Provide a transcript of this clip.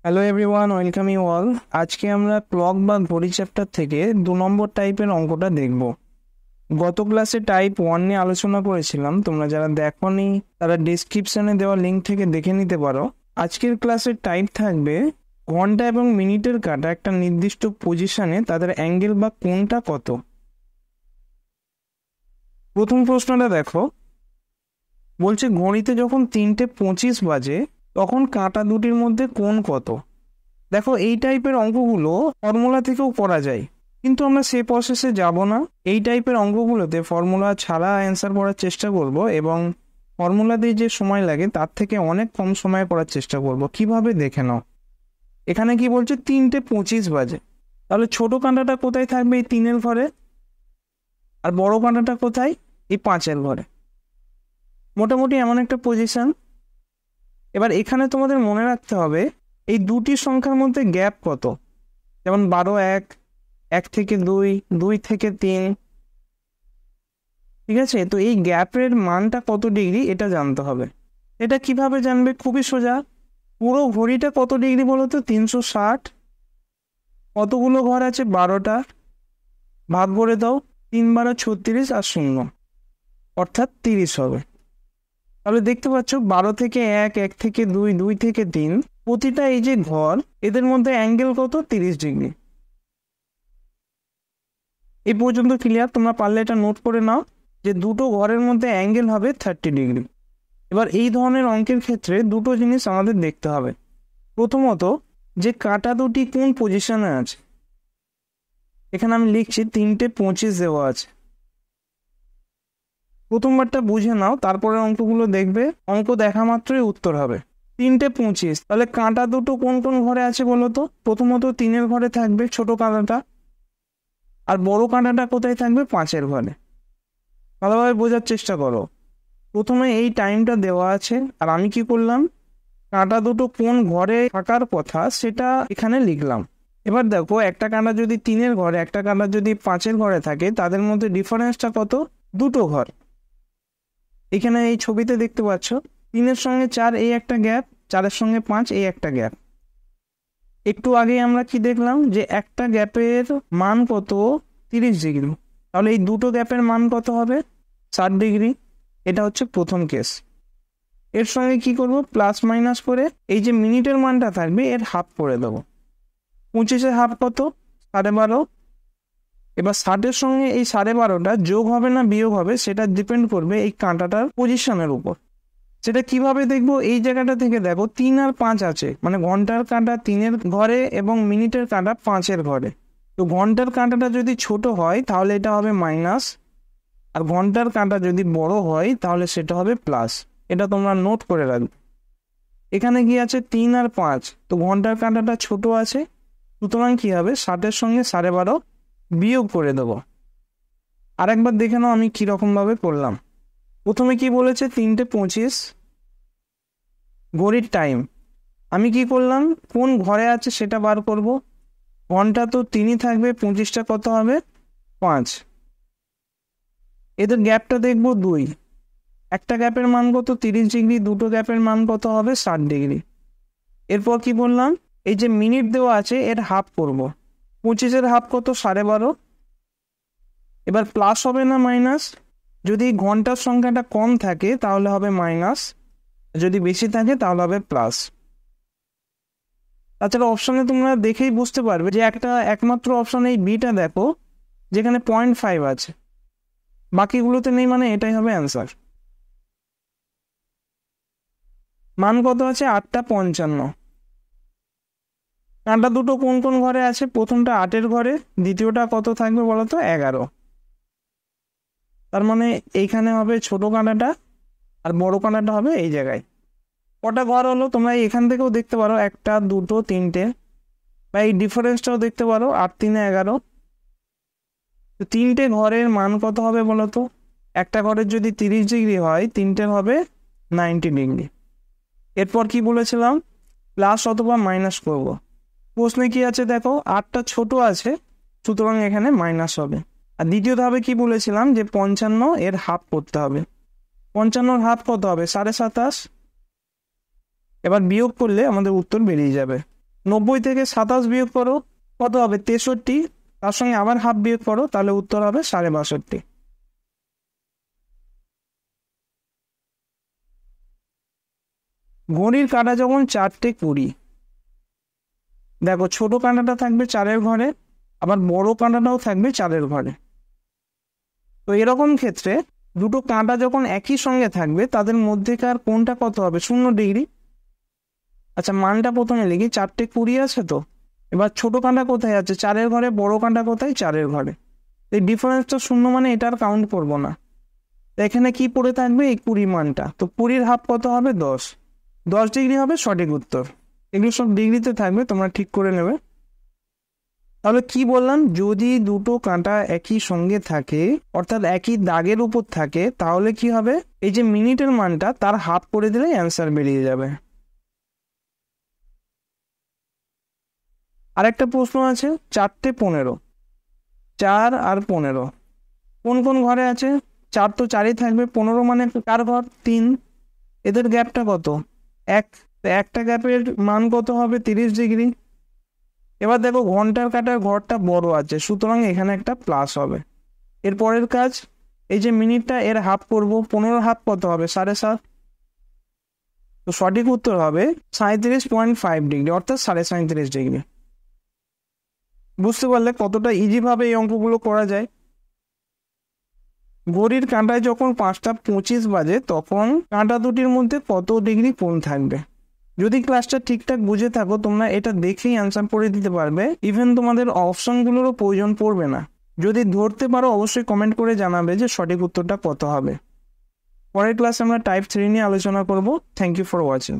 Hello everyone, welcome you all. আজকে আমরা clock বা ঘড়ি চ্যাপ্টার থেকে 2 নম্বর টাইপের অঙ্কটা দেখব। গত ক্লাসে টাইপ 1 নিয়ে আলোচনা করেছিলাম, তোমরা যারা দেখোনি তারা ডিসক্রিপশনে দেওয়া লিঙ্ক থেকে দেখে নিতে পারো। আজকের ক্লাসের টাইপ থাকবে ঘন্টা এবং মিনিটের কাঁটা একটা নির্দিষ্ট পজিশনে তাদের অ্যাঙ্গেল বা কোণটা কত। প্রথম প্রশ্নটা দেখো, বলছে ঘড়িতে যখন 3:25 বাজে তখন কাঁটা দুটির মধ্যে কোণ কত। দেখো, এই টাইপের অঙ্কগুলো ফর্মুলা থেকেও করা যায়, কিন্তু আমরা সে প্রসেসে যাব না। এই টাইপের অঙ্কগুলোতে ফর্মুলা ছাড়া অ্যান্সার করার চেষ্টা করব এবং ফর্মুলা দিয়ে যে সময় লাগে তার থেকে অনেক কম সময়ে করার চেষ্টা করব। কিভাবে দেখে নাও। এখানে কি বলছে 3:25 বাজে, তাহলে ছোট কাঁটাটা কোথায় থাকবে? এই 3-এর ঘরে। আর বড় কাঁটাটা কোথায়? এই 5-এর ঘরে। মোটামুটি এমন একটা পজিশন। এবার এখানে তোমাদের মনে রাখতে হবে এই দুটি সংখ্যার মধ্যে গ্যাপ কত। যেমন 12, 1 থেকে 2, 2 থেকে 3। ঠিক আছে, তো এই গ্যাপের মানটা কত ডিগ্রি এটা জানতে হবে। এটা কিভাবে জানবে? খুবই সোজা। পুরো ঘড়িটা কত ডিগ্রি বলো তো? 360। কতগুলো ঘর আছে? 12টা। ভাগ করে দাও, 3 × 36 আর 0, অর্থাৎ 30 হবে। তাহলে দেখতে পাচ্ছ 12 থেকে 1, 1 থেকে 2, 2 থেকে 3, প্রতিটা এই যে ঘর এদের মধ্যে অ্যাঙ্গেল কত? 30 ডিগ্রি। এই পর্যন্ত ক্লিয়ার? তোমরা পারলে এটা নোট করে নাও যে দুটো ঘরের মধ্যে অ্যাঙ্গেল হবে 30 ডিগ্রি। এবার এই ধরনের অঙ্কের ক্ষেত্রে দুটো জিনিস আমাদের দেখতে হবে। প্রথমত, যে কাঁটা দুটি কোন পজিশনে আছে। এখানে আমি লিখছি 3:25 দেওয়া আছে। প্রথমবারটা বুঝে নাও, তারপরে অঙ্কগুলো দেখবে, অঙ্ক দেখা মাত্রই উত্তর হবে। 3:25, তাহলে কাঁটা দুটো কোন কোন ঘরে আছে বলো তো? প্রথমত 3-এর ঘরে থাকবে ছোট কাঁটাটা, আর বড় কাঁটাটা কোথায় থাকবে? 5-এর ঘরে। ভালোভাবে বোঝার চেষ্টা করো। প্রথমে এই টাইমটা দেওয়া আছে, আর আমি কি করলাম? কাঁটা দুটো কোন ঘরে থাকার কথা সেটা এখানে লিখলাম। এবার দেখো, একটা কাঁটা যদি 3-এর ঘরে, একটা কাঁটা যদি 5-এর ঘরে থাকে, তাদের মধ্যে ডিফারেন্সটা কত? দুটো ঘর। এখানে এই ছবিতে দেখতে পাচ্ছ 3-এর সঙ্গে 4 এই একটা গ্যাপ, 4-এর সঙ্গে 5 এই একটা গ্যাপ। একটু আগে আমরা কি দেখলাম যে একটা গ্যাপের মান কত? 30 ডিগ্রি। তাহলে এই দুটো গ্যাপের মান কত হবে? 60 ডিগ্রি। এটা হচ্ছে প্রথম কেস। এর সঙ্গে কি করব? প্লাস মাইনাস করে এই যে মিনিটের মানটা থাকবে এর হাফ করে দেবো। 25-এর হাফ কত? 12.5। এবার 60-এর সঙ্গে এই 12.5টা যোগ হবে না বিয়োগ হবে সেটা ডিপেন্ড করবে এই কাঁটাটার পজিশনের উপর। সেটা কিভাবে দেখবো? এই জায়গাটা থেকে দেখো 3 আর 5 আছে, মানে ঘন্টার কাঁটা 3-এর ঘরে এবং মিনিটের কাঁটা 5-এর ঘরে। তো ঘন্টার কাঁটাটা যদি ছোট হয় তাহলে এটা হবে মাইনাস, আর ঘন্টার কাঁটা যদি বড় হয় তাহলে সেটা হবে প্লাস। এটা তোমরা নোট করে রাখবে। এখানে কি আছে? 3 আর 5, তো ঘন্টার কাঁটাটা ছোট আছে, সুতরাং কি হবে? 60-এর সঙ্গে 12.5 বিয়োগ করে দেবো। আরেকবার দেখে নাও আমি কিরকম ভাবে করলাম। প্রথমে কি বলেছে? 3:25 ঘড়ির টাইম। আমি কি করলাম? কোন ঘরে আছে সেটা বার করব। ঘন্টা তো 3ই থাকবে, 25টা কত হবে? 5। এদের গ্যাপটা দেখবো 2। একটা গ্যাপের মান কত? 30 ডিগ্রি। দুটো গ্যাপের মান কত হবে? 60 ডিগ্রি। এরপর কি বললাম? এই যে মিনিট দেওয়া আছে এর হাফ করব। 25-এর হাফ কত? 12.5। এবার প্লাস হবে না মাইনাস? যদি ঘন্টার সংখ্যাটা কম থাকে তাহলে হবে মাইনাস, যদি বেশি থাকে তাহলে হবে প্লাস। তাছাড়া অপশনে তোমরা দেখেই বুঝতে পারবে যে একটা একমাত্র অপশন এই বিটা দেখো যেখানে 0.5 আছে, বাকিগুলোতে নেই, মানে এটাই হবে অ্যান্সার। মান কত আছে? 8:55। কাঁটা দুটো কোন কোন ঘরে আছে? প্রথমটা 8-এর ঘরে, দ্বিতীয়টা কত থাকবে বলো তো? 11। তার মানে এইখানে হবে ছোট কাঁটাটা আর বড় কাঁটাটা হবে এই জায়গায়। কটা ঘর হলো তোমরা এখান থেকেও দেখতে পারো, 1, 2, 3টে, বা এই ডিফারেন্সটাও দেখতে পারো, 8, 3, 11। তো 3টে ঘরের মান কত হবে বলো তো? একটা ঘরের যদি 30 ডিগ্রি হয়, 3টের হবে 90 ডিগ্রি। এরপর কি বলেছিলাম? প্লাস অথবা মাইনাস করব। প্রশ্নে কি আছে দেখো, 8টা ছোট আছে, সুতরাং এখানে মাইনাস হবে। আর দ্বিতীয় ধাপে কি বলেছিলাম? যে 55 এর হাফ করতে হবে। 55-র হাফ কত হবে? 27.5। এবার বিয়োগ করলে আমাদের উত্তর বেরিয়ে যাবে। 90 থেকে 27 বিয়োগ করো, কত হবে 63, তার সঙ্গে আবার হাফ বিয়োগ করো, তাহলে উত্তর হবে 62.5। ঘড়ির কাঁটা যখন 4:20, দেখো ছোট কাঁটাটা থাকবে 4-এর ঘরে, আবার বড় কাঁটাটাও থাকবে 4-এর ঘরে। তো এরকম ক্ষেত্রে দুটো কাঁটা যখন একই সঙ্গে থাকবে তাদের মধ্যেকার কোণটা কত হবে? 0 ডিগ্রি। আচ্ছা, মানটা প্রথমে লিখি, 4:20 আছে তো। এবার ছোট কাঁটা কোথায় আছে? 4-এর ঘরে। বড় কাঁটা কোথায়? 4-এর ঘরে। এই ডিফারেন্সটা 0 মানে এটা আর কাউন্ট করবো না। এখানে কি পড়ে থাকবে? এই 20 মানটা। তো 20-এর হাফ কত হবে? 10। 10 ডিগ্রি হবে সঠিক উত্তর। এগুলো সব ডিগ্রিতে থাকবে, তোমরা ঠিক করে নেবে। তাহলে কি বললাম? যদি দুটো কাঁটা একই সঙ্গে থাকে, অর্থাৎ একই দাগের উপর থাকে, তাহলে কি হবে? এই যে মিনিটের মানটা তার হাফ করে দিলেই অ্যান্সার বেরিয়ে যাবে। আরেকটা প্রশ্ন আছে, 4:15, 4 আর 15 কোন কোন ঘরে আছে? 4 তো 4ই থাকবে, 15 মানে কার ঘর? 3। এদের গ্যাপটা কত? 1। একটা গ্যাপের মান কত হবে? 30 ডিগ্রি। এবার দেখো ঘন্টার কাঁটার ঘরটা বড় আছে, সুতরাং এখানে একটা প্লাস হবে। এর পরের কাজ, এই যে মিনিটটা এর হাফ করব, 15 হাফ কত হবে? 7.5। তো সঠিক উত্তর হবে 37.5 ডিগ্রি, অর্থাৎ 37.5 ডিগ্রি। বুঝতে পারলে কতটা ইজিভাবে এই অঙ্কগুলো করা যায়। ঘড়ির কাঁটায় যখন 5:25 বাজে তখন কাঁটা দুটির মধ্যে কত ডিগ্রি কোণ থাকবে? যদি ক্লাসটা ঠিকঠাক বুঝে থাকো, তোমরা এটা দেখেই অ্যান্সার করে দিতে পারবে। ইভেন তোমাদের অপশনগুলোরও প্রয়োজন পড়বে না। যদি ধরতে পারো অবশ্যই কমেন্ট করে জানাবে যে সঠিক উত্তরটা কত হবে। পরের ক্লাসে আমরা টাইপ 3 নিয়ে আলোচনা করব। Thank you for watching.